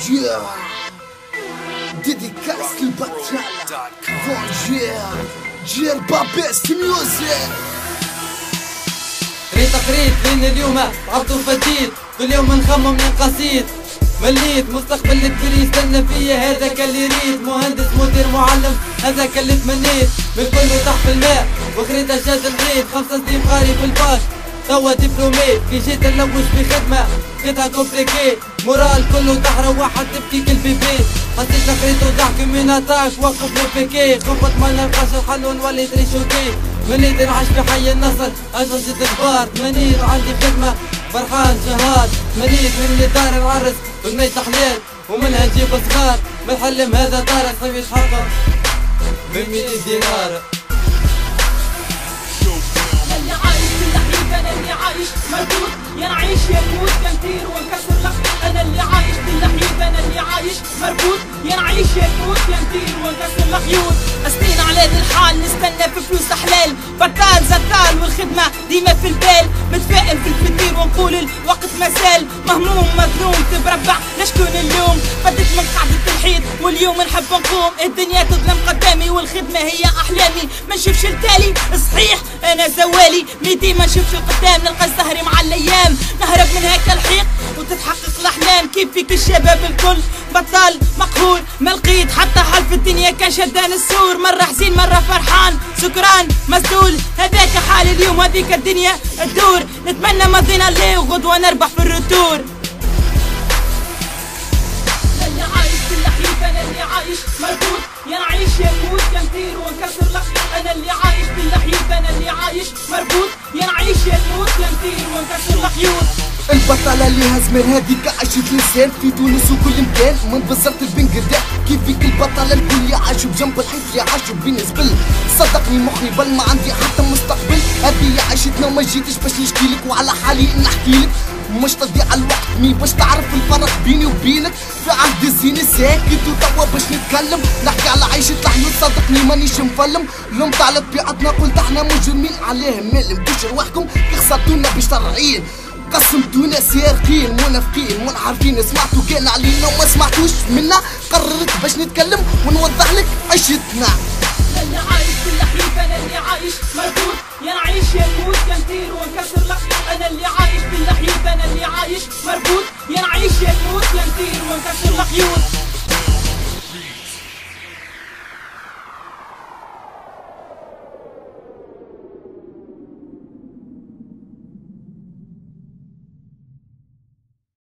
Yeah. Dédicace للبطل فونجير جير بابيست ميوزك. تقريت لين اليوم عبدو فديت كل يوم نخمم من قصيد مليت مستقبل الكبير يستنى فيا هذاك اللي يريد مهندس مدير معلم هذاك اللي تمنيت من كله تحت الماء وخريت اشاد الغيط 5 سنين قاري في الباش توا دبلومي كي جيت نلوج في خدمة لقيتها كومبليكي مورال كله تحرى واحد تبكي كل بيبي حسيت لقيتو ضحك من اتاك وقف لو بيكي خبط ما نلقاش الحل ونولي تريشوكي منيت نعيش في حي النصر اجرجة كبار منيت عندي خدمة فرحان شهاد منيت من دار العرس والميت حلال ومنها نجيب صغار من الحلم هذا دار صعيب يتحقق ب 200 دينار. اللي عايش في اللحيب انا اللي عايش مربوط يا نعيش يا نموت يا نطير ونكسر لك انا اللي عايش في اللحيب انا اللي عايش مربوط يا نعيش يا نموت يا نطير ونكسر الخيوط سنين على هذا الحال نستنى في فلوس حلال بطال زطال والخدمة ديما في البال متفائل في الفطير ونقول الوقت مسال مهموم مظلوم تبربع لشكون اللوم بدت من قاعدة الحيط واليوم نحب نقوم الدنيا تظلم قدامي والخدمة هي أحلامي ما نشوفش التالي صحيح أنا زوالي ميدي ما نشوفش القدام نلقى الزهري مع الأيام نهرب من هيك الحيق وتتحقق الأحلام كيف فيك الشباب الكل بطال مقهور ما لقيت حتى حل في الدنيا كان شدان السور مرة حزين مرة فرحان سكران مسدول هذاك حال اليوم هذيك الدنيا تدور نتمنى ماضينا اللي وغدوة نربح في الرتور. اللي عايش في اللحيب انا اللي عايش مربوط يا نعيش يا نموت يا نطير ونكسر لك انا اللي عايش في اللحيب انا اللي عايش مربوط يا نعيش يا نموت يا نطير ونكسر الخيوط. البطلة اللي هزمن هذيك عاشت لسان في تونس وكل مكان من بزرت البنقرداء كيفك البطلة الكل يعاشوا بجنب الحيط يعاشوا بالنسبة صدقني مخي بل ما عندي حتى مستقبل هذه عيشتنا وما جيتش باش نشكيلك وعلى حالي نحكيلك مش تضيع الوقت مي باش تعرف الفرق بيني وبينك في عهد الزين ساكت وتوا باش نتكلم نحكي على عيشة الحيوط صدقني مانيش مفلم لومت على طبيعتنا قلت احنا مجرمين عليه مال مدوش رواحكم كي خسرتونا بشرعين قسمتونا سارقين منافقين منحرفين سمعتوا كان علينا وما سمعتوش منا قررت باش نتكلم ونوضح لك عيشتنا. اللي عايش في اللحيب انا اللي عايش مربوط يا نعيش يا نموت يا نطير ونكسر لك انا اللي عايش في اللحيب انا اللي عايش مربوط